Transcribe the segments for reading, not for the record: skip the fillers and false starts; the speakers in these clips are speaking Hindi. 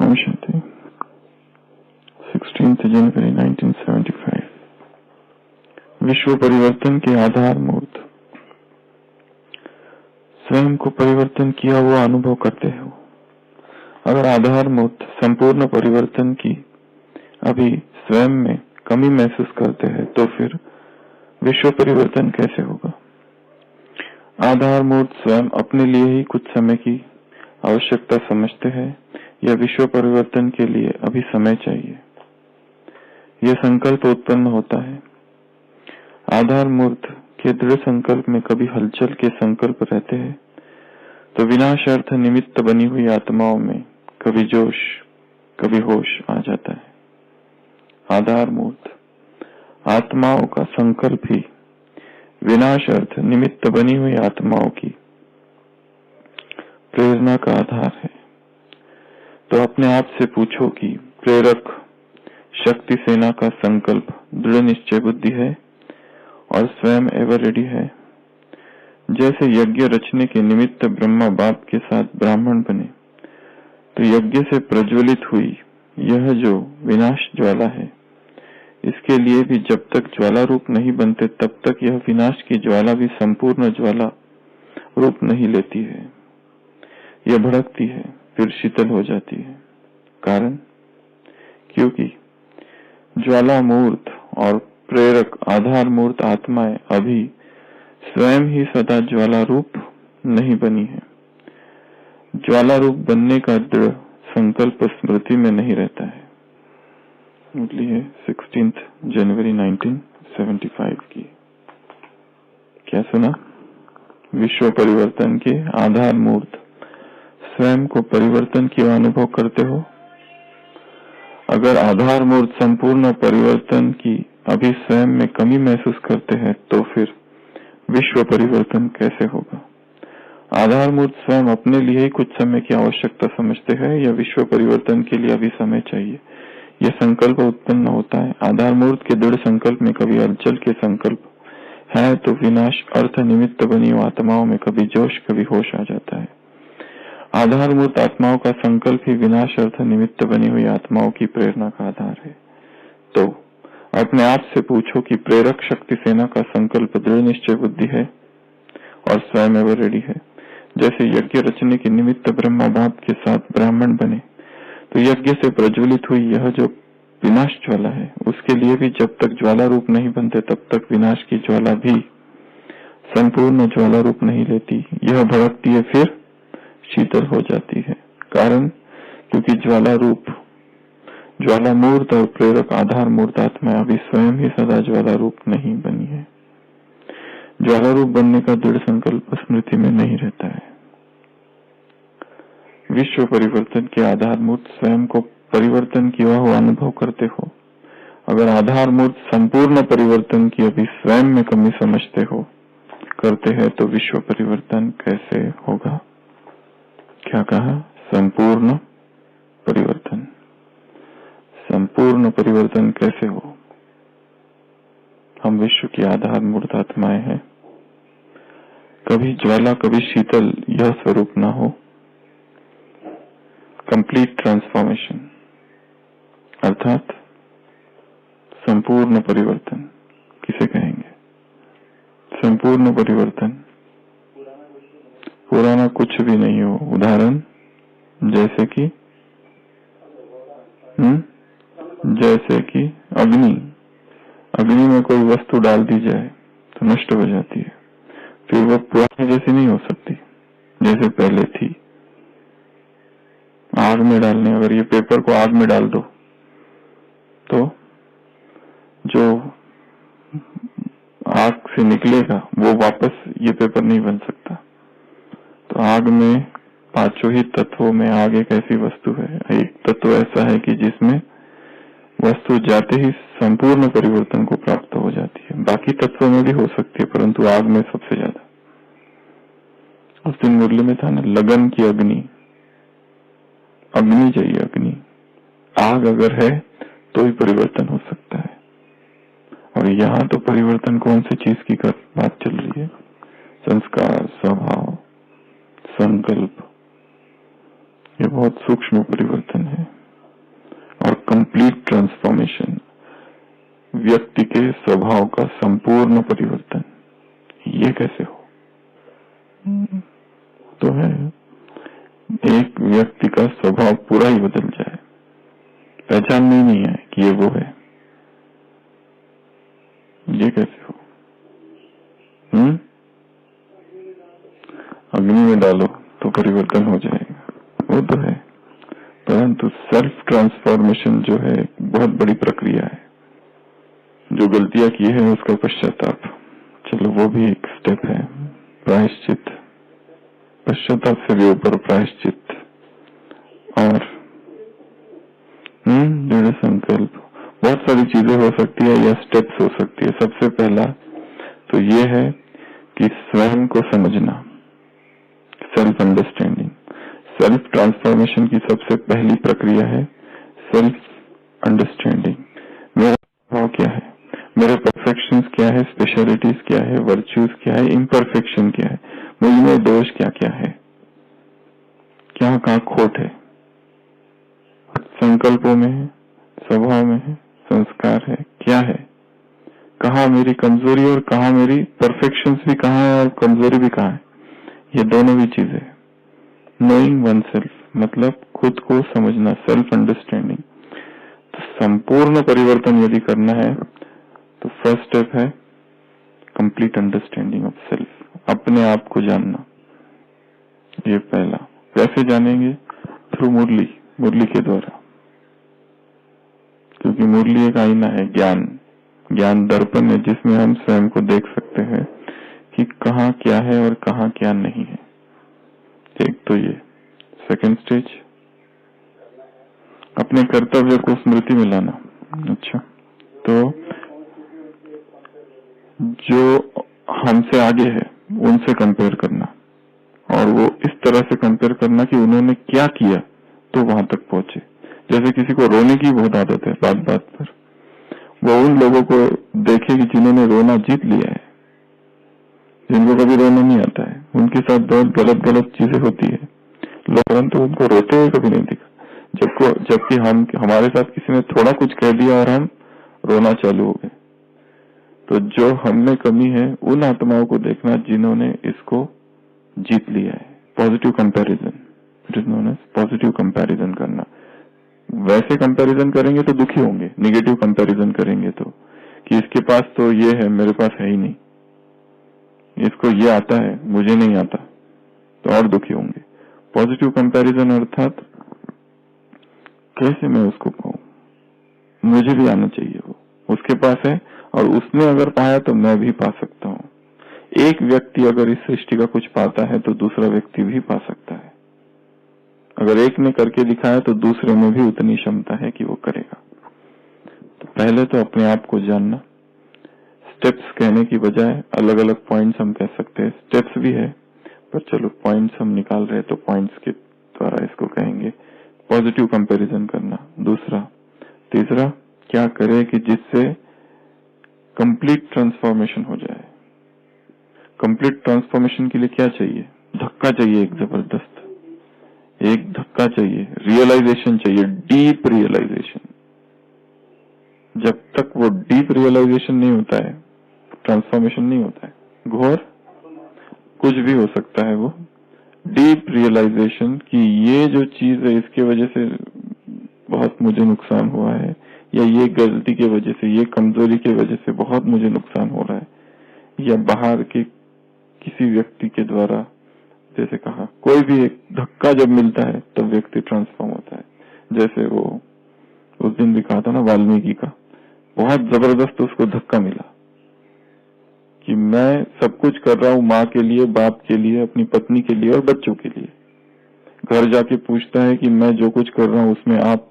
ओम शांति। 16 जनवरी 1975। विश्व परिवर्तन के आधार मूर्त। स्वयं को परिवर्तन किया हुआ अनुभव करते हो। अगर आधार मूर्त संपूर्ण परिवर्तन की अभी स्वयं में कमी महसूस करते हैं तो फिर विश्व परिवर्तन कैसे होगा? आधार मूर्त स्वयं अपने लिए ही कुछ समय की आवश्यकता समझते हैं या विश्व परिवर्तन के लिए अभी समय चाहिए, यह संकल्प उत्पन्न होता है। आधार मूर्त के दृढ़ संकल्प में कभी हलचल के संकल्प रहते हैं तो विनाश अर्थ निमित्त बनी हुई आत्माओं में कभी जोश कभी होश आ जाता है। आधार मूर्त आत्माओं का संकल्प ही विनाश अर्थ निमित्त बनी हुई आत्माओं की प्रेरणा का आधार है। तो अपने आप से पूछो कि प्रेरक शक्ति सेना का संकल्प दृढ़ निश्चय बुद्धि है और स्वयं एवर रेडी है। जैसे यज्ञ रचने के निमित्त ब्रह्मा बाप के साथ ब्राह्मण बने तो यज्ञ से प्रज्वलित हुई यह जो विनाश ज्वाला है, इसके लिए भी जब तक ज्वाला रूप नहीं बनते तब तक यह विनाश की ज्वाला भी संपूर्ण ज्वाला रूप नहीं लेती है। यह भड़कती है फिर शीतल हो जाती है। कारण क्योंकि ज्वाला मूर्त और प्रेरक आधार मूर्त आत्माएं अभी स्वयं ही सदा ज्वाला रूप नहीं बनी है। ज्वाला रूप बनने का दृढ़ संकल्प स्मृति में नहीं रहता है। इसलिए 16 जनवरी 1975 की क्या सुना? विश्व परिवर्तन के आधार मूर्त स्वयं को परिवर्तन की अनुभव करते हो। अगर आधार मूर्त संपूर्ण परिवर्तन की अभी स्वयं में कमी महसूस करते हैं तो फिर विश्व परिवर्तन कैसे होगा? आधार मूर्त स्वयं अपने लिए ही कुछ समय की आवश्यकता समझते हैं या विश्व परिवर्तन के लिए अभी समय चाहिए, यह संकल्प उत्पन्न होता है। आधार मूर्त के दृढ़ संकल्प में कभी हलचल के संकल्प है तो विनाश अर्थ निमित्त बनी आत्माओं में कभी जोश कभी होश आ जाता है। आधार मूर्त आत्माओं का संकल्प ही विनाश अर्थ निमित्त बनी हुई आत्माओं की प्रेरणा का आधार है। तो अपने आप से पूछो कि प्रेरक शक्ति सेना का संकल्प दृढ़ निश्चय बुद्धि है और स्वयं एवर रेडी है। जैसे यज्ञ रचने के निमित्त ब्रह्मा बाप के साथ ब्राह्मण बने तो यज्ञ से प्रज्वलित हुई यह जो विनाश ज्वाला है, उसके लिए भी जब तक ज्वाला रूप नहीं बनते तब तक विनाश की ज्वाला भी संपूर्ण ज्वाला रूप नहीं लेती। यह भड़कती है फिर शीतल हो जाती है। कारण क्योंकि ज्वाला रूप ज्वाला मूर्त और प्रेरक आधार मूर्त आत्मा अभी स्वयं ही सदा ज्वाला रूप नहीं बनी है। ज्वाला रूप बनने का दृढ़ संकल्प स्मृति में नहीं रहता है। विश्व परिवर्तन के आधार मूर्त स्वयं को परिवर्तन किया हुआ अनुभव करते हो। अगर आधार मूर्त संपूर्ण परिवर्तन की अभी स्वयं में कमी समझते हो करते हैं तो विश्व परिवर्तन कैसे होगा? क्या कहा? संपूर्ण परिवर्तन। संपूर्ण परिवर्तन कैसे हो? हम विश्व की आधार मूर्त आत्माएं हैं। कभी ज्वाला कभी शीतल यह स्वरूप ना हो। कंप्लीट ट्रांसफॉर्मेशन अर्थात संपूर्ण परिवर्तन किसे कहेंगे? संपूर्ण परिवर्तन पुराना कुछ भी नहीं हो। उदाहरण जैसे कि अग्नि में कोई वस्तु डाल दी जाए तो नष्ट हो जाती है, फिर वो पुराने जैसी नहीं हो सकती जैसे पहले थी। आग में डालने, अगर ये पेपर को आग में डाल दो तो जो आग से निकलेगा वो वापस ये पेपर नहीं बन सकता। तो आग में पांचों ही तत्वों में आग एक ऐसी वस्तु है, एक तत्व ऐसा है कि जिसमें वस्तु जाते ही संपूर्ण परिवर्तन को प्राप्त हो जाती है। बाकी तत्वों में भी हो सकती है परंतु आग में सबसे ज्यादा। उस दिन मुरली में था ना, लगन की अग्नि चाहिए। अग्नि आग अगर है तो ही परिवर्तन हो सकता है। और यहाँ तो परिवर्तन कौन सी चीज की बात चल रही है? संस्कार, स्वभाव, संकल्प, ये बहुत सूक्ष्म परिवर्तन है। और कंप्लीट ट्रांसफॉर्मेशन, व्यक्ति के स्वभाव का संपूर्ण परिवर्तन। ये कैसे हो? तो है एक व्यक्ति का स्वभाव पूरा ही बदल जाए, पहचान में ही नहीं है कि ये वो है। ये कैसे हो? अग्नि में डालो तो परिवर्तन हो जाएगा, वो तो है। परंतु सेल्फ ट्रांसफॉर्मेशन जो है बहुत बड़ी प्रक्रिया है। जो गलतियां की है उसका पश्चाताप, चलो वो भी एक स्टेप है। प्रायश्चित, पश्चाताप से भी ऊपर प्रायश्चित और दृढ़ संकल्प। बहुत सारी चीजें हो सकती है या स्टेप्स हो सकती है। सबसे पहला तो ये है कि स्वयं को समझना, सेल्फ अंडरस्टैंडिंग। सेल्फ ट्रांसफॉर्मेशन की सबसे पहली प्रक्रिया है सेल्फ अंडरस्टैंडिंग। मेरा स्वभाव क्या है, मेरे परफेक्शंस क्या है, स्पेशलिटीज क्या है, वर्च्यूज क्या है, इम्परफेक्शन क्या है, मुझ में दोष क्या क्या है, क्या कहाँ खोट है, संकल्पों में है, स्वभाव में है, संस्कार है, क्या है, कहाँ मेरी कमजोरी और कहाँ मेरी परफेक्शंस भी कहाँ है और कमजोरी भी कहाँ है। ये दोनों भी चीजें। नोइंग वन सेल्फ मतलब खुद को समझना, सेल्फ अंडरस्टैंडिंग। तो संपूर्ण परिवर्तन यदि करना है तो फर्स्ट स्टेप है कंप्लीट अंडरस्टैंडिंग ऑफ सेल्फ, अपने आप को जानना। ये पहला। कैसे जानेंगे? थ्रू मुरली, मुरली के द्वारा, क्योंकि मुरली एक आईना है, ज्ञान दर्पण है, जिसमें हम स्वयं को देख सकते हैं कि कहाँ क्या है और कहाँ क्या नहीं है। एक तो ये। सेकंड स्टेज, अपने कर्तव्य को स्मृति में लाना। अच्छा, तो जो हमसे आगे है उनसे कंपेयर करना, और वो इस तरह से कंपेयर करना कि उन्होंने क्या किया तो वहां तक पहुंचे। जैसे किसी को रोने की बहुत आदत है, बात बात पर वो उन लोगों को देखे कि जिन्होंने रोना जीत लिया है, जिनको कभी रोना नहीं आता है, उनके साथ बहुत गलत गलत चीजें होती है, परंतु उनको रोते हुए कभी नहीं दिखा। जबकि हमारे साथ किसी ने थोड़ा कुछ कह दिया और हम रोना चालू हो गए। तो जो हम में कमी है उन आत्माओं को देखना जिन्होंने इसको जीत लिया है। Positive comparison, it is known as positive comparison करना। वैसे कंपैरिजन करेंगे तो दुखी होंगे, निगेटिव कंपैरिजन करेंगे तो कि इसके पास तो ये है, मेरे पास है ही नहीं, इसको ये आता है, मुझे नहीं आता, तो और दुखी होंगे। पॉजिटिव कंपैरिजन अर्थात कैसे मैं उसको पाऊं, मुझे भी आना चाहिए, वो उसके पास है और उसने अगर पाया तो मैं भी पा सकता हूँ। एक व्यक्ति अगर इस सृष्टि का कुछ पाता है तो दूसरा व्यक्ति भी पा सकता है। अगर एक ने करके दिखाया तो दूसरे में भी उतनी क्षमता है कि वो करेगा। तो पहले तो अपने आप को जानना। स्टेप्स कहने की बजाय अलग अलग पॉइंट्स हम कह सकते हैं, स्टेप्स भी है पर चलो पॉइंट्स हम निकाल रहे हैं तो पॉइंट्स के द्वारा इसको कहेंगे। पॉजिटिव कंपैरिजन करना दूसरा। तीसरा, क्या करे कि जिससे कंप्लीट ट्रांसफॉर्मेशन हो जाए। कंप्लीट ट्रांसफॉर्मेशन के लिए क्या चाहिए? धक्का चाहिए, एक जबरदस्त एक धक्का चाहिए, रियलाइजेशन चाहिए, डीप रियलाइजेशन। जब तक वो डीप रियलाइजेशन नहीं होता है ट्रांसफॉर्मेशन नहीं होता है। घोर कुछ भी हो सकता है, वो डीप रियलाइजेशन कि ये जो चीज है इसके वजह से बहुत मुझे नुकसान हुआ है, या ये गलती की वजह से, ये कमजोरी की वजह से बहुत मुझे नुकसान हो रहा है, या बाहर के किसी व्यक्ति के द्वारा, जैसे कहा कोई भी एक धक्का जब मिलता है तब व्यक्ति ट्रांसफॉर्म होता है। जैसे वो उस दिन भी कहा था ना वाल्मीकि का, बहुत जबरदस्त उसको धक्का मिला कि मैं सब कुछ कर रहा हूँ माँ के लिए, बाप के लिए, अपनी पत्नी के लिए और बच्चों के लिए। घर जाके पूछता है कि मैं जो कुछ कर रहा हूँ उसमें आप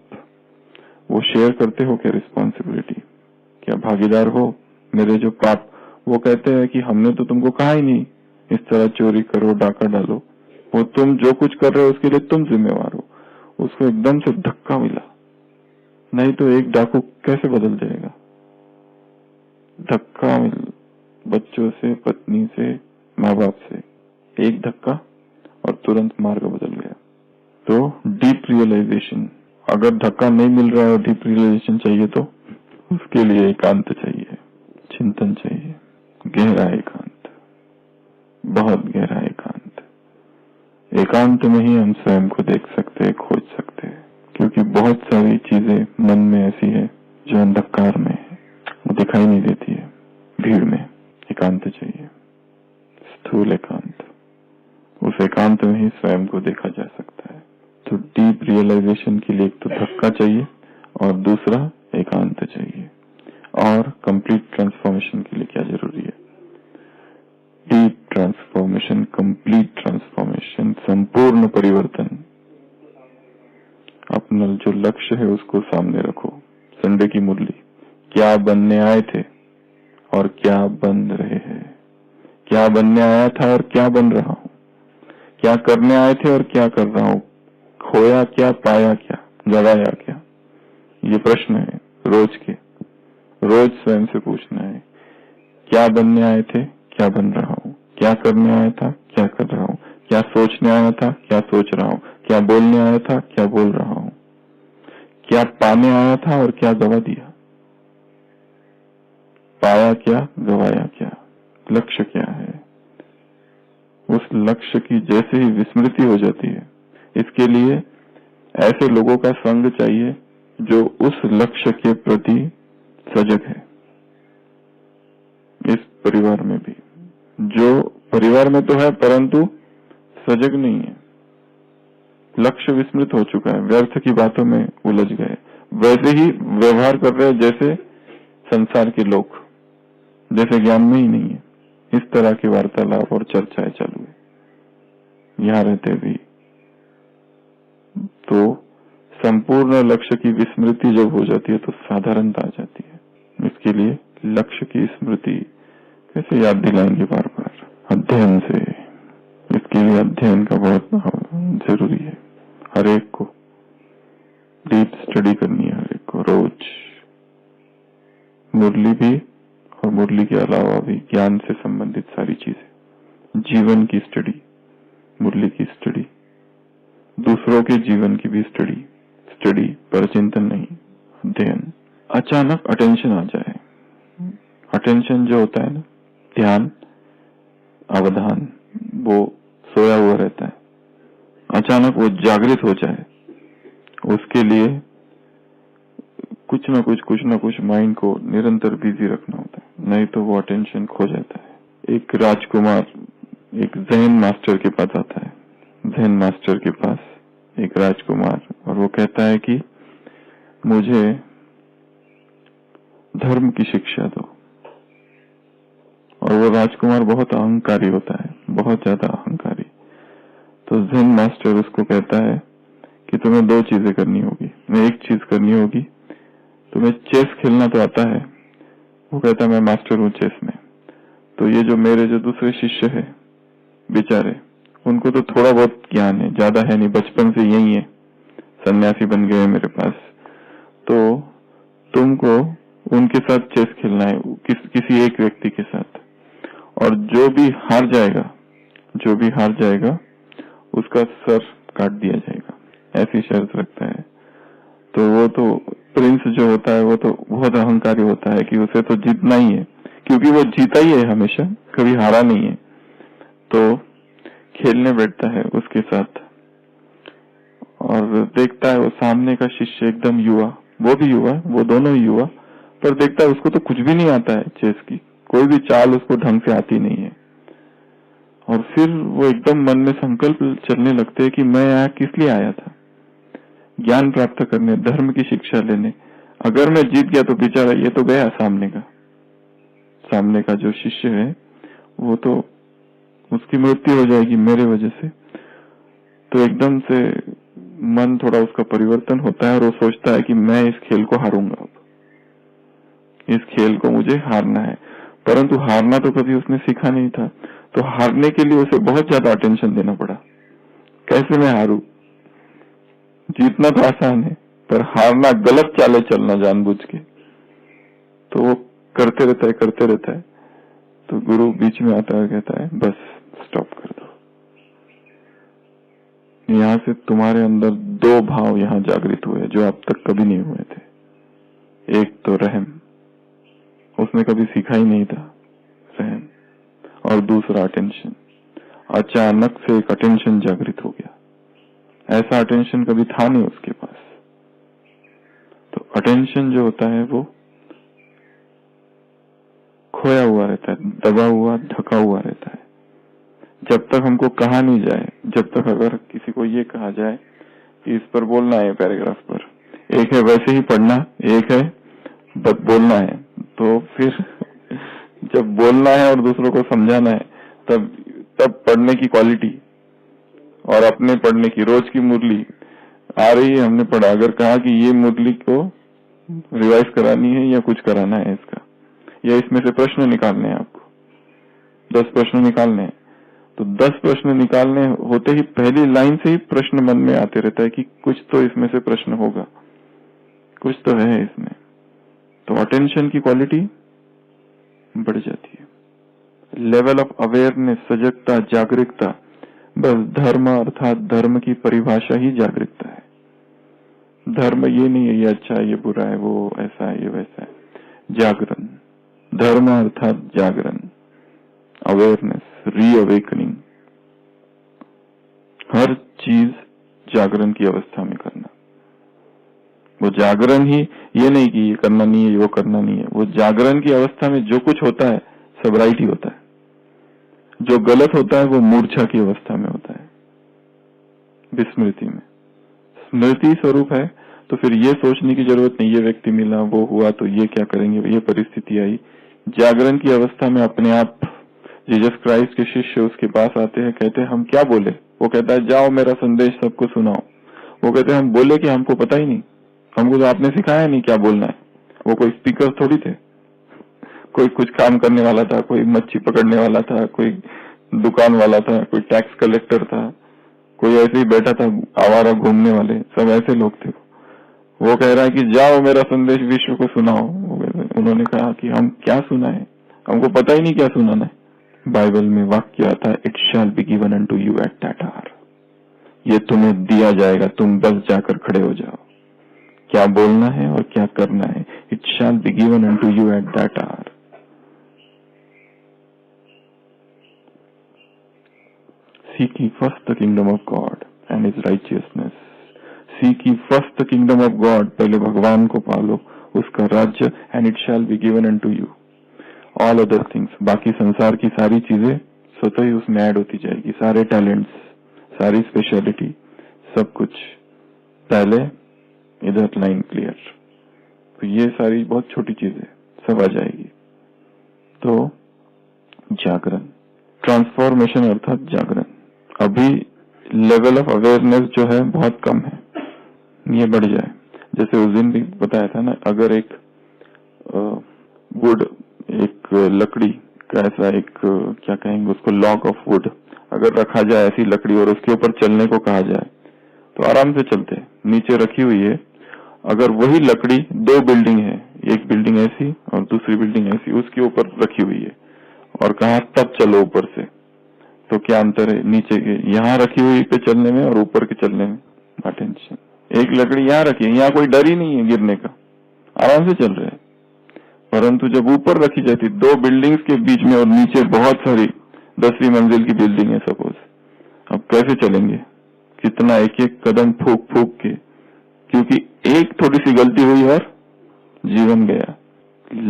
वो शेयर करते हो क्या रिस्पॉन्सिबिलिटी, क्या भागीदार हो मेरे जो पाप? वो कहते हैं कि हमने तो तुमको कहा ही नहीं इस तरह चोरी करो, डाका डालो, वो तुम जो कुछ कर रहे हो उसके लिए तुम जिम्मेवार हो। उसको एकदम से धक्का मिला, नहीं तो एक डाकू कैसे बदल जाएगा? धक्का मिल, बच्चों से, पत्नी से, माँ बाप से एक धक्का और तुरंत मार्ग बदल गया। तो डीप रियलाइजेशन, अगर धक्का नहीं मिल रहा है और डीप रियलाइजेशन चाहिए तो उसके लिए एकांत चाहिए, चिंतन चाहिए, गहरा एकांत, बहुत गहरा एकांत। एकांत में ही हम स्वयं को देख सकते हैं, खोज सकते हैं, क्योंकि बहुत सारी चीजें मन में ऐसी है जो अंधकार में है, वो दिखाई नहीं देती है। भीड़ में एकांत चाहिए, स्थूल एकांत। उस एकांत में ही स्वयं को देखा जा सकता है। तो डीप रियलाइजेशन के लिए एक तो धक्का चाहिए और दूसरा एकांत चाहिए। और कंप्लीट ट्रांसफॉर्मेशन के लिए क्या जरूरी है? डीप ट्रांसफॉर्मेशन, कंप्लीट ट्रांसफॉर्मेशन, संपूर्ण परिवर्तन। अपना जो लक्ष्य है उसको सामने रखो। संडे की मुरली, क्या बनने आए थे और क्या बन रहे हैं? क्या बनने आया था और क्या बन रहा हूं? क्या करने आए थे और क्या कर रहा हूं? खोया क्या, पाया क्या, गवाया क्या? ये प्रश्न है रोज के। रोज स्वयं से पूछना है, क्या बनने आए थे, क्या बन रहा हूं? क्या करने आया था, क्या कर रहा हूं? क्या सोचने आया था, क्या सोच रहा हूं? क्या बोलने आया था, क्या बोल रहा हूं? क्या पाने आया था और क्या गवा दिया? पाया क्या, गवाया क्या? लक्ष्य क्या है? उस लक्ष्य की जैसे ही विस्मृति हो जाती है, इसके लिए ऐसे लोगों का संग चाहिए जो उस लक्ष्य के प्रति सजग है। इस परिवार में भी, जो परिवार में तो है परंतु सजग नहीं है, लक्ष्य विस्मृत हो चुका है, व्यर्थ की बातों में उलझ गए, वैसे ही व्यवहार कर रहे हैं जैसे संसार के लोग, जैसे ज्ञान में ही नहीं है। इस तरह की वार्तालाप और चर्चाएं चालू है यहाँ रहते भी। तो संपूर्ण लक्ष्य की विस्मृति जब हो जाती है तो साधारणता आ जाती है। इसके लिए लक्ष्य की स्मृति कैसे याद दिलाएंगे? बार बार अध्ययन से। इसके लिए अध्ययन का बहुत जरूरी है। हर एक को डीप स्टडी करनी है, हर एक को रोज। मुरली भी और मुरली के अलावा भी ज्ञान से संबंधित सारी चीजें, जीवन की स्टडी, मुरली की स्टडी, दूसरों के जीवन की भी स्टडी पर चिंतन नहीं, अध्ययन। अचानक अटेंशन आ जाए, अटेंशन जो होता है ना, ध्यान, अवधान, वो सोया हुआ रहता है, अचानक वो जागृत हो जाए, उसके लिए कुछ ना कुछ माइंड को निरंतर बिजी रखना होता है, नहीं तो वो अटेंशन खो जाता है। एक राजकुमार एक ज़हन मास्टर के पास आता है, ज़हन मास्टर के पास एक राजकुमार, और वो कहता है कि मुझे धर्म की शिक्षा दो। और वो राजकुमार बहुत अहंकारी होता है, बहुत ज्यादा अहंकारी। तो ज़हन मास्टर उसको कहता है कि तुम्हें दो चीजें करनी होगी। एक चीज करनी होगी, तुम्हें चेस खेलना तो आता है? वो कहता है मैं मास्टर हूँ चेस में। तो ये जो मेरे जो दूसरे शिष्य है बेचारे, उनको तो थोड़ा बहुत ज्ञान है, ज्यादा है नहीं, बचपन से यही है, सन्यासी बन गए मेरे पास। तो तुमको उनके साथ चेस खेलना है, किसी एक व्यक्ति के साथ, और जो भी हार जाएगा उसका सर काट दिया जाएगा, ऐसी शर्त रखता है। तो वो तो प्रिंस जो होता है वो तो बहुत अहंकारी होता है कि उसे तो जीतना ही है, क्योंकि वो जीता ही है हमेशा, कभी हारा नहीं है। तो खेलने बैठता है उसके साथ और देखता है वो सामने का शिष्य एकदम युवा, वो भी युवा, वो दोनों ही युवा, पर देखता है उसको तो कुछ भी नहीं आता है, चेस की कोई भी चाल उसको ढंग से आती नहीं है। और फिर वो एकदम मन में संकल्प चलने लगते हैं कि मैं यहाँ किस लिए आया था, ज्ञान प्राप्त करने, धर्म की शिक्षा लेने। अगर मैं जीत गया तो बेचारा ये तो गया, सामने का जो शिष्य है वो तो उसकी मृत्यु हो जाएगी मेरे वजह से। तो एकदम से मन थोड़ा उसका परिवर्तन होता है और वो सोचता है कि मैं इस खेल को हारूंगा, अब इस खेल को मुझे हारना है। परंतु हारना तो कभी उसने सीखा नहीं था, तो हारने के लिए उसे बहुत ज्यादा अटेंशन देना पड़ा। कैसे मैं हारूं? जीतना तो आसान है, पर हारना, गलत चाले चलना जानबूझ के, तो वो करते रहता है। तो गुरु बीच में आता है, कहता है बस स्टॉप कर दो। यहाँ से तुम्हारे अंदर दो भाव यहाँ जागृत हुए जो अब तक कभी नहीं हुए थे। एक तो रहम, उसने कभी सीखा ही नहीं था रहम, और दूसरा अटेंशन। अचानक से एक अटेंशन जागृत हो गया, ऐसा अटेंशन कभी था नहीं उसके पास। तो अटेंशन जो होता है वो खोया हुआ रहता है, दबा हुआ, ढका हुआ रहता है। जब तक हमको कहा नहीं जाए, जब तक अगर किसी को ये कहा जाए कि इस पर बोलना है, पैराग्राफ पर, एक है वैसे ही पढ़ना, एक है बस बोलना है, तो फिर जब बोलना है और दूसरों को समझाना है, तब पढ़ने की क्वालिटी और अपने पढ़ने की, रोज की मुरली आ रही है, हमने पढ़ा, अगर कहा कि ये मुरली को रिवाइज करानी है या कुछ कराना है इसका, या इसमें से प्रश्न निकालने हैं, आपको 10 प्रश्न निकालने हैं, तो 10 प्रश्न निकालने होते ही पहली लाइन से ही प्रश्न मन में आते रहता है कि कुछ तो इसमें से प्रश्न होगा, कुछ तो है इसमें। तो अटेंशन की क्वालिटी बढ़ जाती है। लेवल ऑफ अवेयरनेस, सजगता, जागरूकता, बस धर्म अर्थात धर्म की परिभाषा ही जागरूकता है। धर्म ये नहीं है ये अच्छा है ये बुरा है, वो ऐसा है ये वैसा है। जागरण, धर्म अर्थात जागरण, अवेयरनेस, रीअवेकनिंग, हर चीज जागरण की अवस्था में करना। वो जागरण ही, ये नहीं कि ये करना नहीं है वो करना नहीं है, वो जागरण की अवस्था में जो कुछ होता है सब राइट ही होता है, जो गलत होता है वो मूर्छा की अवस्था में होता है, विस्मृति में। स्मृति स्वरूप है तो फिर ये सोचने की जरूरत नहीं, ये व्यक्ति मिला, वो हुआ तो ये क्या करेंगे, ये परिस्थिति आई। जागरण की अवस्था में अपने आप जीसस क्राइस्ट के शिष्य उसके पास आते हैं, कहते हैं हम क्या बोले, वो कहता है जाओ मेरा संदेश सबको सुनाओ। वो कहते हैं हम बोले कि हमको पता ही नहीं, हमको तो आपने सिखाया नहीं क्या बोलना है। वो कोई स्पीकर थोड़ी थे, कोई कुछ काम करने वाला था, कोई मच्छी पकड़ने वाला था, कोई दुकान वाला था, कोई टैक्स कलेक्टर था, कोई ऐसे ही बैठा था, आवारा घूमने वाले, सब ऐसे लोग थे। वो कह रहा है कि जाओ मेरा संदेश विश्व को सुनाओ। उन्होंने कहा कि हम क्या सुनाए, हमको पता ही नहीं क्या सुनाना है। बाइबल में वाक्य आता है, it shall be given unto you at that hour, ये तुम्हें दिया जाएगा, तुम बस जाकर खड़े हो जाओ, क्या बोलना है और क्या करना है। It shall be given unto you at that hour. Seek ye first the kingdom of God and his righteousness. Seek ye first the kingdom of God, पहले भगवान को पालो, उसका राज्य, and it shall be given unto you all other things, बाकी संसार की सारी चीजें स्वतः ही उसमें ऐड होती जाएगी, सारे टैलेंट्स, सारी स्पेशलिटी, सब कुछ पहले इधर लाइन क्लियर। तो ये सारी बहुत छोटी चीजें सब आ जाएगी। तो जागरण, ट्रांसफॉर्मेशन अर्थात जागरण। अभी लेवल ऑफ अवेयरनेस जो है बहुत कम है, ये बढ़ जाए। जैसे उस दिन भी बताया था ना, अगर एक वुड, एक लकड़ी का ऐसा एक क्या कहेंगे उसको, लॉग ऑफ वुड अगर रखा जाए, ऐसी लकड़ी, और उसके ऊपर चलने को कहा जाए तो आराम से चलते हैं, नीचे रखी हुई है। अगर वही लकड़ी, 2 बिल्डिंग है, एक बिल्डिंग ऐसी और दूसरी बिल्डिंग ऐसी, उसके ऊपर रखी हुई है और कहा तब चलो ऊपर से, तो क्या अंतर है नीचे के, यहाँ रखी हुई पे चलने में और ऊपर के चलने में। अटेंशन, एक लकड़ी यहाँ रखी है, यहाँ कोई डर ही नहीं है गिरने का, आराम से चल रहे हैं। परंतु जब ऊपर रखी जाती, 2 बिल्डिंग्स के बीच में और नीचे बहुत सारी 10वीं मंजिल की बिल्डिंग है सपोज, अब कैसे चलेंगे, कितना एक एक कदम फूक फूक के, क्योंकि एक थोड़ी सी गलती हुई और जीवन गया।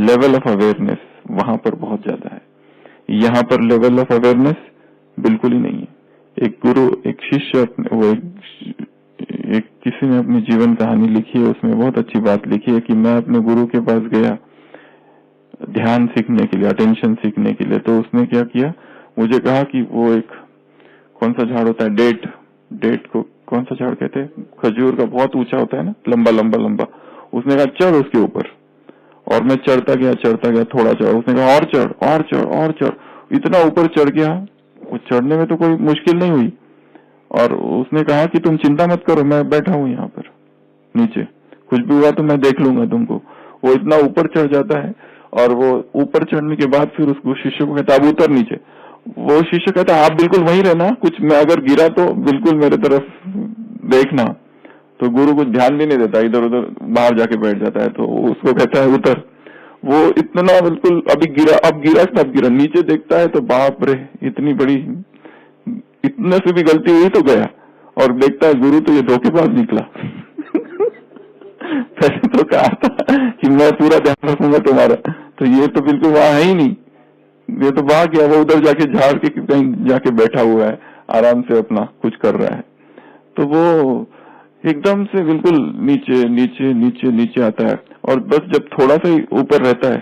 लेवल ऑफ अवेयरनेस वहां पर बहुत ज्यादा है, यहाँ पर लेवल ऑफ अवेयरनेस बिल्कुल ही नहीं है। एक गुरु, एक शिष्य, वो एक किसी ने अपनी जीवन कहानी लिखी है, उसमें बहुत अच्छी बात लिखी है कि मैं अपने गुरु के पास गया ध्यान सीखने के लिए, अटेंशन सीखने के लिए। तो उसने क्या किया, मुझे कहा कि वो एक कौन सा झाड़ होता है, डेट को कौन सा झाड़ कहते हैं, खजूर का, बहुत ऊंचा होता है ना, लंबा लंबा लंबा। उसने कहा चढ़ उसके ऊपर, और मैं चढ़ता गया थोड़ा चढ़। उसने कहा और चढ़, इतना ऊपर चढ़ गया, वो चढ़ने में तो कोई मुश्किल नहीं हुई। और उसने कहा कि तुम चिंता मत करो, मैं बैठा हूं यहाँ पर नीचे, कुछ भी हुआ तो मैं देख लूंगा तुमको। वो इतना ऊपर चढ़ जाता है, और वो ऊपर चढ़ने के बाद फिर उसको शिष्य को कहता अब उतर नीचे। वो शिष्य कहता आप बिल्कुल वहीं रहना, कुछ मैं अगर गिरा तो बिल्कुल मेरे तरफ देखना। तो तो गुरु कुछ ध्यान भी नहीं देता, इधर उधर बाहर जाके बैठ जाता है। तो उसको कहता है उतर। वो इतना बिल्कुल अभी गिरा, अब गिरा तब गिरा, नीचे देखता है तो बाप रे इतनी बड़ी, इतने से भी गलती हुई तो गया, और देखता है गुरु तो ये धोखेबाज निकला। पहले तो कहा था कि मैं पूरा ध्यान रखूंगा तुम्हारा, तो ये तो बिल्कुल वहां है ही नहीं, ये तो वहां गया, वो उधर जाके झाड़ के कहीं जाके बैठा हुआ है, आराम से अपना कुछ कर रहा है। तो वो एकदम से बिल्कुल नीचे नीचे नीचे नीचे आता है, और बस जब थोड़ा सा ही ऊपर रहता है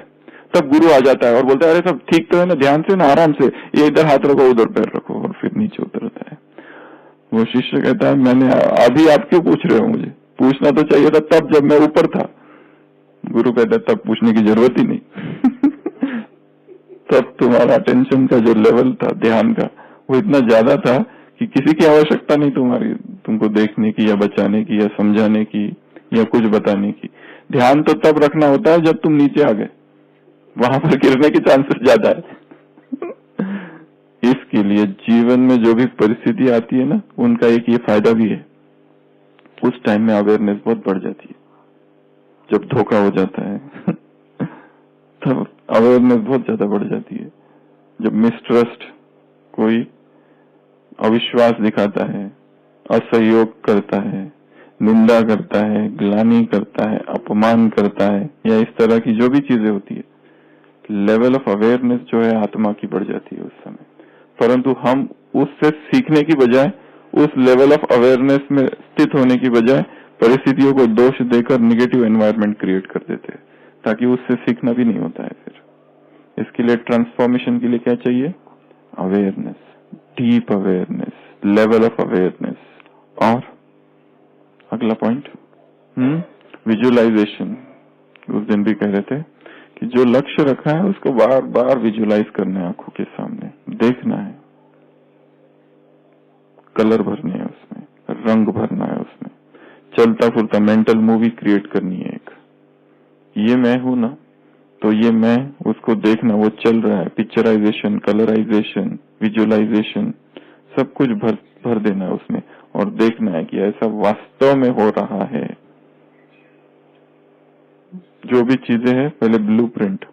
तब गुरु आ जाता है और बोलता है अरे सब ठीक तो है ना, ध्यान से ना, आराम से, ये इधर हाथ रखो उधर पैर रखो, और फिर नीचे उतरता है। वो शिष्य कहता है मैंने अभी आप क्यों पूछ रहे हो, मुझे पूछना तो चाहिए था तब जब मैं ऊपर था। गुरु कहता है तब पूछने की जरूरत ही नहीं। तब तुम्हारा अटेंशन का जो लेवल था ध्यान का, वो इतना ज्यादा था कि किसी की आवश्यकता नहीं तुम्हारी, तुमको देखने की या बचाने की या समझाने की या कुछ बताने की। ध्यान तो तब रखना होता है जब तुम नीचे आ गए, वहां पर गिरने के चांसेस ज्यादा है। इसके लिए जीवन में जो भी परिस्थिति आती है ना, उनका एक ये फायदा भी है, उस टाइम में अवेयरनेस बहुत बढ़ जाती है। जब धोखा हो जाता है तब अवेयरनेस बहुत ज्यादा बढ़ जाती है। जब मिसट्रस्ट, कोई अविश्वास दिखाता है, असहयोग करता है, निंदा करता है, ग्लानि करता है, अपमान करता है, या इस तरह की जो भी चीजें होती है, लेवल ऑफ अवेयरनेस जो है आत्मा की बढ़ जाती है उस समय। परंतु हम उससे सीखने की बजाय, उस लेवल ऑफ अवेयरनेस में स्थित होने की बजाय परिस्थितियों को दोष देकर निगेटिव एनवायरनमेंट क्रिएट कर देते हैं, ताकि उससे सीखना भी नहीं होता है। फिर इसके लिए ट्रांसफॉर्मेशन के लिए क्या चाहिए? Awareness, deep awareness, level of awareness. और अगला पॉइंट विजुअलाइजेशन। उस दिन भी कह रहे थे कि जो लक्ष्य रखा है उसको बार बार विजुअलाइज करना है, आंखों के सामने देखना है, कलर भरने हैं उसमें, रंग भरना है उसमें, चलता फिरता मेंटल मूवी क्रिएट करनी है एक। ये मैं हूं ना, तो ये मैं, उसको देखना, वो चल रहा है, पिक्चराइजेशन, कलराइजेशन, विजुअलाइजेशन, सब कुछ भर देना है उसमें, और देखना है कि ऐसा वास्तव में हो रहा है। जो भी चीजें हैं पहले ब्लूप्रिंट,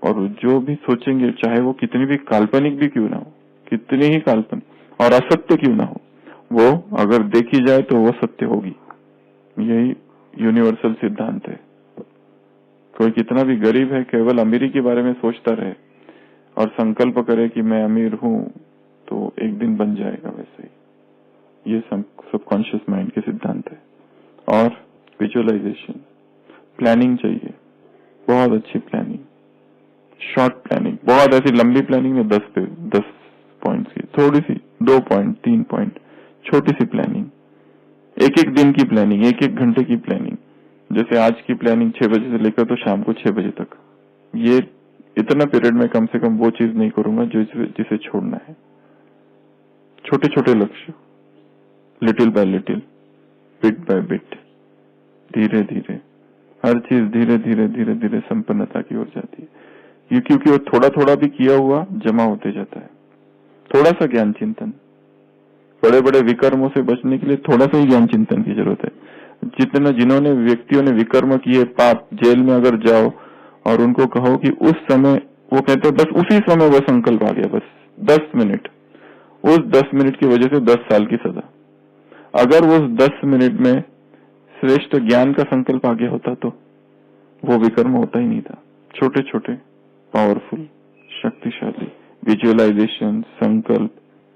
और जो भी सोचेंगे चाहे वो कितनी भी काल्पनिक भी क्यों ना हो, कितनी ही काल्पनिक और असत्य क्यों ना हो, वो अगर देखी जाए तो वो सत्य होगी। यही यूनिवर्सल सिद्धांत है। कोई कितना भी गरीब है, केवल अमीरी के बारे में सोचता रहे और संकल्प करे कि मैं अमीर हूं, तो एक दिन बन जाएगा वैसे ही। ये सबकॉन्शियस माइंड के सिद्धांत है। और विजुअलाइजेशन, प्लानिंग चाहिए, बहुत अच्छी प्लानिंग, शॉर्ट प्लानिंग, बहुत ऐसी लंबी प्लानिंग में 10 पॉइंट्स की, थोड़ी सी 2 पॉइंट 3 पॉइंट छोटी सी प्लानिंग, एक एक दिन की प्लानिंग, एक एक घंटे की प्लानिंग। जैसे आज की प्लानिंग 6 बजे से लेकर तो शाम को 6 बजे तक, ये इतना पीरियड में कम से कम वो चीज नहीं करूंगा जिसे छोड़ना है। छोटे छोटे लक्ष्य, little bye little, bit by bit, धीरे धीरे, हर चीज धीरे धीरे धीरे धीरे संपन्नता की ओर जाती है। क्योंकि वो थोड़ा थोड़ा भी किया हुआ जमा होते जाता है। थोड़ा सा ज्ञान चिंतन, बड़े बड़े विकर्मों से बचने के लिए थोड़ा सा ही ज्ञान चिंतन की जरूरत है। जिन्होंने व्यक्तियों ने विकर्म किए, पाप, जेल में अगर जाओ और उनको कहो कि उस समय, वो कहते हैं बस उसी समय वो संकल्प आ गया, बस 10 मिनट, उस 10 मिनट की वजह से 10 साल की सजा। अगर वो उस 10 मिनट में श्रेष्ठ ज्ञान का संकल्प आ गया होता तो वो विकर्म होता ही नहीं था। छोटे छोटे पावरफुल, शक्तिशाली विजुअलाइजेशन, संकल्प,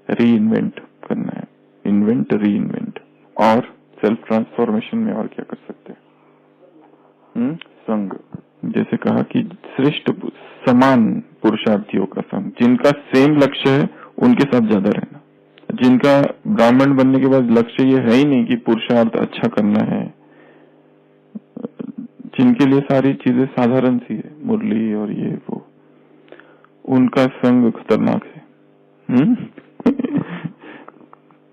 रीइन्वेंट करना है, इन्वेंट, रीइन्वेंट। और सेल्फ ट्रांसफॉर्मेशन में और क्या कर सकते हैं? संग, जैसे कहा कि श्रेष्ठ समान पुरुषार्थियों का संग, जिनका सेम लक्ष्य है उनके साथ ज्यादा रहना। जिनका ब्राह्मण बनने के बाद लक्ष्य ये है ही नहीं कि पुरुषार्थ अच्छा करना है, जिनके लिए सारी चीजें साधारण सी है, मुरली और ये वो, उनका संग खतरनाक है।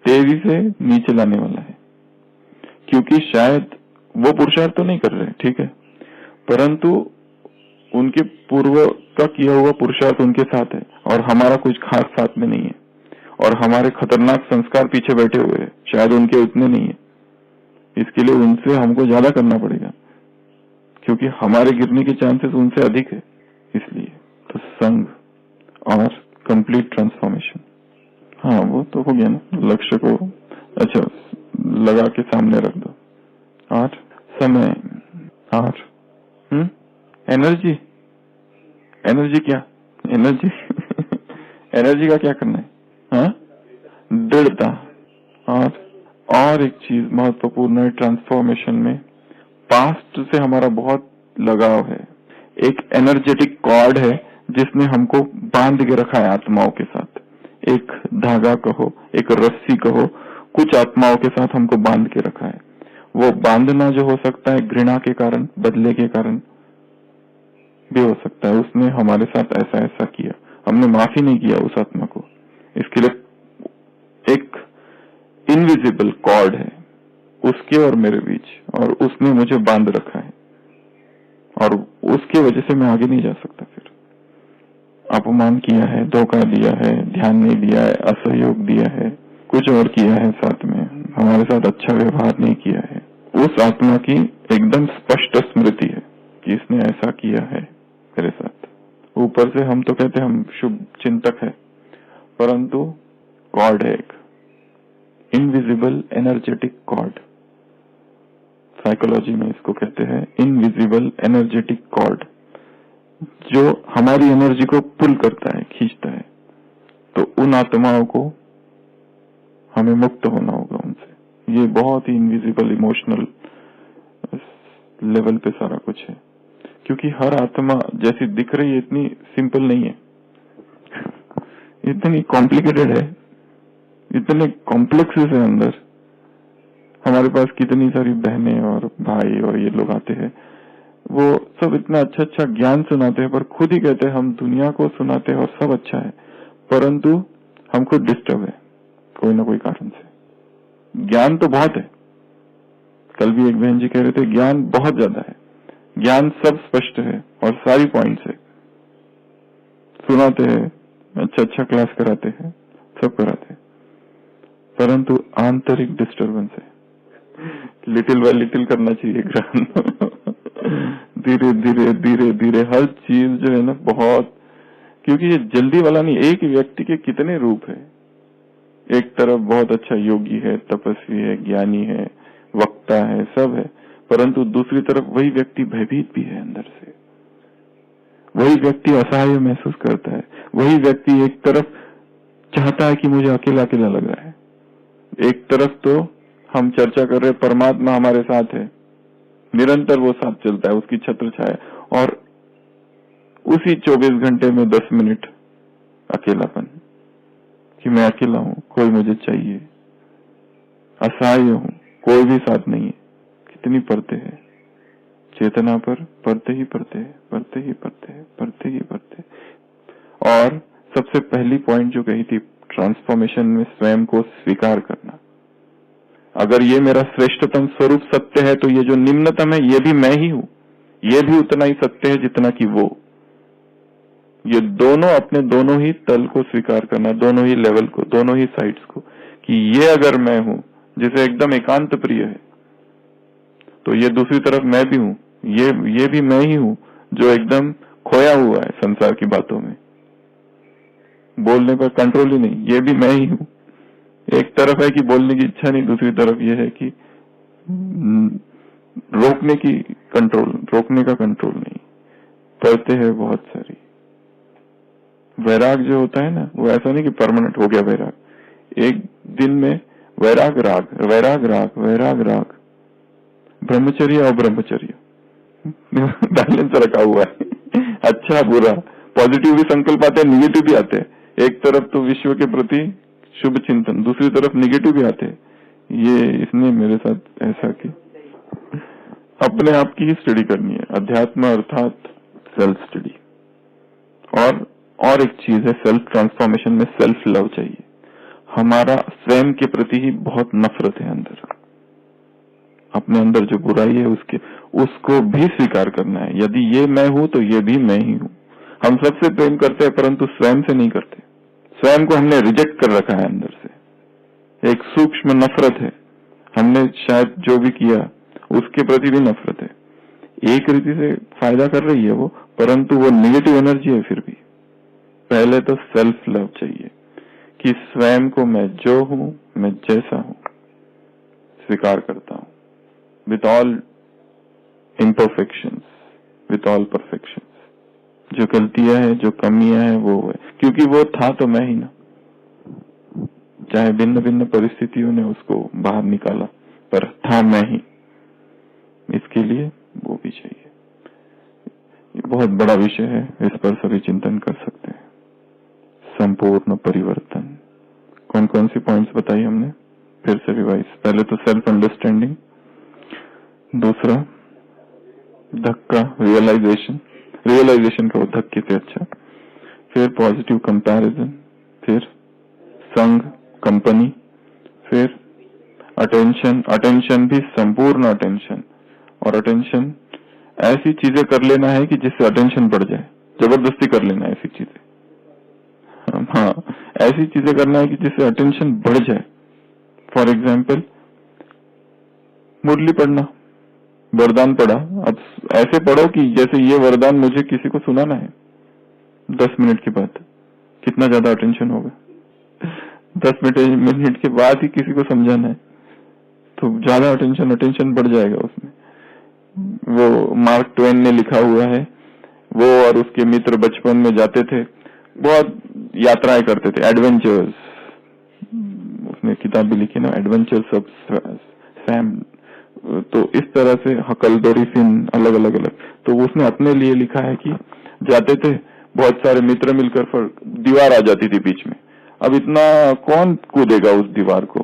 तेजी से नीचे लाने वाला है। क्योंकि शायद वो पुरुषार्थ तो नहीं कर रहे, ठीक है, परंतु उनके पूर्व का किया हुआ पुरुषार्थ उनके साथ है और हमारा कुछ खास साथ में नहीं है, और हमारे खतरनाक संस्कार पीछे बैठे हुए हैं, शायद उनके उतने नहीं है। इसके लिए उनसे हमको ज्यादा करना पड़ेगा, क्योंकि हमारे गिरने के चांसेस उनसे अधिक है। इसलिए तो संग और कंप्लीट ट्रांसफॉर्मेशन, हाँ वो तो हो गया ना, लक्ष्य को अच्छा लगा के सामने रख दो। और समय और एनर्जी, एनर्जी क्या एनर्जी एनर्जी का क्या करना है? हाँ, दृढ़ता। और एक चीज महत्वपूर्ण है ट्रांसफॉर्मेशन में, पास्ट से हमारा बहुत लगाव है। एक एनर्जेटिक कॉर्ड है जिसने हमको बांध के रखा है आत्माओं के साथ। एक धागा कहो, एक रस्सी कहो, कुछ आत्माओं के साथ हमको बांध के रखा है। वो बांधना जो हो सकता है घृणा के कारण, बदले के कारण भी हो सकता है। उसने हमारे साथ ऐसा ऐसा किया, हमने माफी नहीं किया उस आत्मा को, इसके लिए एक इनविजिबल कॉर्ड है उसके और मेरे बीच, और उसने मुझे बांध रखा है, और उसके वजह से मैं आगे नहीं जा सकता। फिर अपमान किया है, धोखा दिया है, ध्यान नहीं दिया है, असहयोग दिया है, कुछ और किया है, साथ में हमारे साथ अच्छा व्यवहार नहीं किया है, उस आत्मा की एकदम स्पष्ट स्मृति है कि इसने ऐसा किया है मेरे साथ। ऊपर से हम तो कहते हैं हम शुभ चिंतक है, परंतु कॉर्ड है एक इनविजिबल एनर्जेटिक कॉर्ड। साइकोलॉजी में इसको कहते हैं इनविजिबल एनर्जेटिक कॉर्ड, जो हमारी एनर्जी को पुल करता है, खींचता है। तो उन आत्माओं को हमें मुक्त होना होगा उनसे। ये बहुत ही इनविजिबल इमोशनल लेवल पे सारा कुछ है, क्योंकि हर आत्मा जैसी दिख रही है इतनी सिंपल नहीं है, इतनी कॉम्प्लिकेटेड है, इतने कॉम्प्लेक्सेस है अंदर। हमारे पास कितनी सारी बहनें और भाई और ये लोग आते हैं, वो सब इतना अच्छा अच्छा ज्ञान सुनाते हैं, पर खुद ही कहते हैं हम दुनिया को सुनाते हैं और सब अच्छा है, परंतु हम खुद डिस्टर्ब है कोई ना कोई कारण से। ज्ञान तो बहुत है, कल भी एक बहन जी कह रहे थे ज्ञान बहुत ज्यादा है, ज्ञान सब स्पष्ट है और सारी पॉइंट्स है, सुनाते हैं, अच्छा अच्छा क्लास कराते हैं, सब कराते हैं, परंतु आंतरिक डिस्टर्बेंस है। लिटिल बाय लिटिल करना चाहिए ज्ञान धीरे धीरे धीरे धीरे हर चीज जो है ना बहुत, क्योंकि ये जल्दी वाला नहीं। एक व्यक्ति के कितने रूप है, एक तरफ बहुत अच्छा योगी है, तपस्वी है, ज्ञानी है, वक्ता है, सब है, परंतु दूसरी तरफ वही व्यक्ति भयभीत भी है अंदर से, वही व्यक्ति असहाय महसूस करता है, वही व्यक्ति एक तरफ चाहता है कि मुझे अकेला अकेला लग रहा है, एक तरफ तो हम चर्चा कर रहे परमात्मा हमारे साथ है, निरंतर वो साथ चलता है, उसकी छत्र छाया, और उसी 24 घंटे में 10 मिनट अकेलापन कि मैं अकेला हूं, कोई मुझे चाहिए, असहाय हूं, कोई भी साथ नहीं है। कितनी परते है चेतना पर, परते ही परते है, परते ही परते है, परते ही परते। और सबसे पहली पॉइंट जो कही थी ट्रांसफॉर्मेशन में, स्वयं को स्वीकार करना। अगर ये मेरा श्रेष्ठतम स्वरूप सत्य है तो ये जो निम्नतम है ये भी मैं ही हूं, ये भी उतना ही सत्य है जितना कि वो। ये दोनों अपने दोनों ही तल को स्वीकार करना, दोनों ही लेवल को, दोनों ही साइड्स को, कि ये अगर मैं हूं जिसे एकदम एकांत प्रिय है, तो ये दूसरी तरफ मैं भी हूं, ये भी मैं ही हूं जो एकदम खोया हुआ है संसार की बातों में, बोलने पर कंट्रोल ही नहीं, ये भी मैं ही हूं। एक तरफ है कि बोलने की इच्छा नहीं, दूसरी तरफ ये है कि रोकने का कंट्रोल नहीं। करते हैं बहुत सारी। वैराग जो होता है ना, वो ऐसा नहीं कि परमानेंट हो गया वैराग, एक दिन में वैराग राग, वैराग राग, वैराग राग, ब्रह्मचर्य और ब्रह्मचर्य बैलेंस रखा हुआ है। अच्छा बुरा, पॉजिटिव भी संकल्प आते हैं, निगेटिव भी आते हैं। एक तरफ तो विश्व के प्रति शुभ चिंतन, दूसरी तरफ निगेटिव भी आते हैं। ये इसने मेरे साथ ऐसा कि अपने आप की ही स्टडी करनी है, अध्यात्म अर्थात सेल्फ स्टडी। और एक चीज है सेल्फ ट्रांसफॉर्मेशन में, सेल्फ लव चाहिए। हमारा स्वयं के प्रति ही बहुत नफरत है अंदर, अपने अंदर जो बुराई है उसको भी स्वीकार करना है। यदि ये मैं हूं तो ये भी मैं ही हूं। हम सबसे प्रेम करते हैं परंतु स्वयं से नहीं करते, स्वयं को हमने रिजेक्ट कर रखा है अंदर से, एक सूक्ष्म नफरत है। हमने शायद जो भी किया उसके प्रति भी नफरत है। एक रीति से फायदा कर रही है वो, परंतु वो नेगेटिव एनर्जी है। फिर भी पहले तो सेल्फ लव चाहिए कि स्वयं को मैं जो हूं, मैं जैसा हूं स्वीकार करता हूं, with all imperfections, with all perfections. जो गलतियां हैं, जो कमियां हैं वो है, क्योंकि वो था तो मैं ही ना। चाहे भिन्न भिन्न परिस्थितियों ने उसको बाहर निकाला, पर था मैं ही। इसके लिए वो भी चाहिए। ये बहुत बड़ा विषय है, इस पर सभी चिंतन कर सकते हैं। संपूर्ण परिवर्तन। कौन कौन सी पॉइंट्स बताई हमने? फिर से रिवाइज। पहले तो सेल्फ अंडरस्टैंडिंग, दूसरा धक्का रियलाइजेशन, रियलाइजेशन का वो धक्के से अच्छा, फिर पॉजिटिव कंपैरिजन, फिर संग कंपनी, फिर अटेंशन। अटेंशन भी संपूर्ण अटेंशन, और अटेंशन ऐसी चीजें कर लेना है कि जिससे अटेंशन बढ़ जाए। जबरदस्ती कर लेना है ऐसी चीजें, हाँ ऐसी चीजें करना है कि जिससे अटेंशन बढ़ जाए। फॉर एग्जाम्पल मुरली पढ़ना, वरदान पढ़ा, अब ऐसे पढ़ो कि जैसे ये वरदान मुझे किसी को सुनाना है 10 मिनट के बाद। कितना ज्यादा अटेंशन होगा? 10 मिनट के बाद ही किसी को समझाना है तो ज्यादा अटेंशन बढ़ जाएगा उसमें। वो मार्क ट्वेन ने लिखा हुआ है, वो और उसके मित्र बचपन में जाते थे, बहुत यात्राएं करते थे, एडवेंचर्स। उसने किताब भी लिखी ना, एडवेंचर्स ऑफ सैम। तो इस तरह से हकलदोरी सिन अलग अलग। तो उसने अपने लिए लिखा है कि जाते थे, बहुत सारे मित्र मिलकर, दीवार आ जाती थी बीच में। अब इतना कौन कूदेगा उस दीवार को?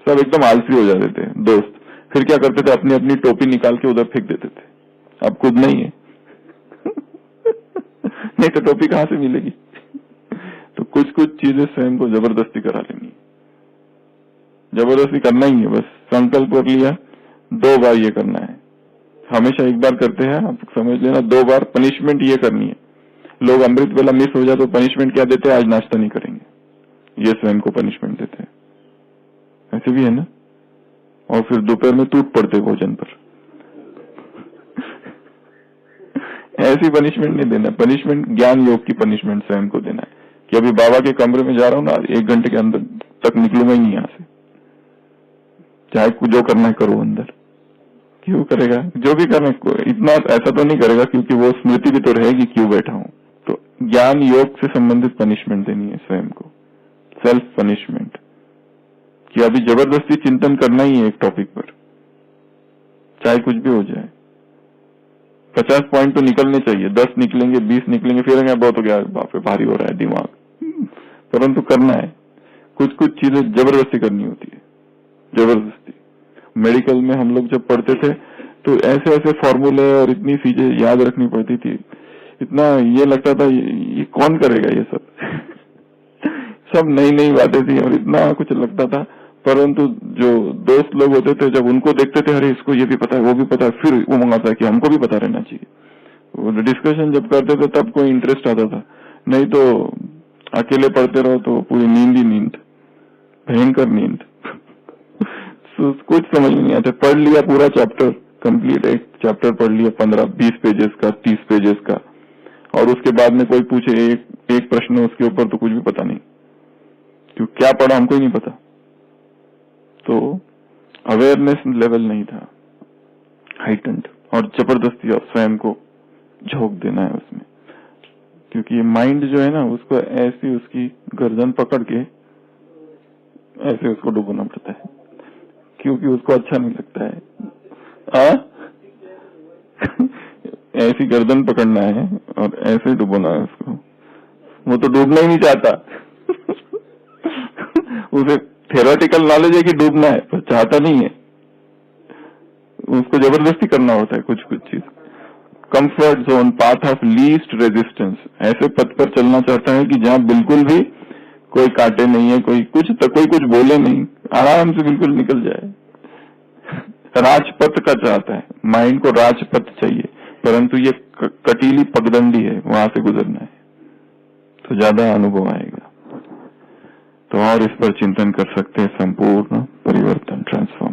सब एकदम आलसी हो जाते थे दोस्त। फिर क्या करते थे? अपनी अपनी टोपी निकाल के उधर फेंक देते थे। अब कूदना ही है नहीं तो टोपी कहां से मिलेगी? तो कुछ कुछ चीजें स्वयं को जबरदस्ती करा लेनी, जबरदस्ती करना ही है। बस संकल्प कर लिया 2 बार ये करना है, हमेशा एक बार करते हैं, आप समझ लेना 2 बार पनिशमेंट ये करनी है। लोग अमृत वेला मिस हो जाए तो पनिशमेंट क्या देते हैं? आज नाश्ता नहीं करेंगे, ये स्वयं को पनिशमेंट देते हैं। ऐसे भी है ना। और फिर दोपहर में टूट पड़ते भोजन पर ऐसी पनिशमेंट नहीं देना। पनिशमेंट ज्ञान योग की पनिशमेंट स्वयं को देना है कि अभी बाबा के कमरे में जा रहा हूं ना, 1 घंटे के अंदर तक निकलूंगा ही नहीं यहां से, चाहे जो करना है करो अंदर। क्यों करेगा? जो भी करना, इतना ऐसा तो नहीं करेगा क्योंकि वो स्मृति भी तो रहेगी क्यों बैठा हूं। तो ज्ञान योग से संबंधित पनिशमेंट देनी है स्वयं को, सेल्फ पनिशमेंट, कि अभी जबरदस्ती चिंतन करना ही है एक टॉपिक पर, चाहे कुछ भी हो जाए। 50 पॉइंट तो निकलने चाहिए, 10 निकलेंगे, 20 निकलेंगे, फिर बहुत हो गया, बाप रे भारी हो रहा है दिमाग, परंतु करना है। कुछ कुछ चीजें जबरदस्ती करनी होती है, जबरदस्ती। मेडिकल में हम लोग जब पढ़ते थे तो ऐसे ऐसे फॉर्मूले और इतनी चीजें याद रखनी पड़ती थी, इतना ये लगता था ये कौन करेगा ये सब सब नई नई बातें थी और इतना कुछ लगता था। परंतु जो दोस्त लोग होते थे, जब उनको देखते थे, अरे इसको ये भी पता है, वो भी पता है, फिर वो मंगाता है कि हमको भी पता रहना चाहिए। वो डिस्कशन जब करते थे तब कोई इंटरेस्ट आता था, नहीं तो अकेले पढ़ते रहो तो पूरी नींद ही नींद, भयंकर नींद कुछ समझ में नहीं आता। पढ़ लिया पूरा चैप्टर कंप्लीट, एक चैप्टर पढ़ लिया 15-20 पेजेस का, 30 पेजेस का, और उसके बाद में कोई पूछे एक प्रश्न उसके ऊपर तो कुछ भी पता नहीं, क्यों क्या पढ़ा हमको ही नहीं पता। तो अवेयरनेस लेवल नहीं था हाइटेंड, और जबरदस्ती स्वयं को झोंक देना है उसमें, क्योंकि ये माइंड जो है ना, उसको ऐसी उसकी गर्दन पकड़ के ऐसे उसको डुबोना पड़ता है, क्योंकि उसको अच्छा नहीं लगता है। ऐसी गर्दन पकड़ना है और ऐसे डुबोना है उसको। वो तो डूबना ही नहीं चाहता उसे थ्योरेटिकल नॉलेज है कि डूबना है, पर चाहता नहीं है। उसको जबरदस्ती करना होता है कुछ कुछ चीज। Comfort zone, path of least resistance, ऐसे पथ पर चलना चाहता है कि जहां बिल्कुल भी कोई काटे नहीं है, कोई कुछ बोले नहीं, आराम से बिल्कुल निकल जाए। राजपथ का चाहता है, माइंड को राजपथ चाहिए, परंतु ये कटीली पगडंडी है, वहां से गुजरना है तो ज्यादा अनुभव आएगा। तो और इस पर चिंतन कर सकते हैं, संपूर्ण परिवर्तन, ट्रांसफॉर्म।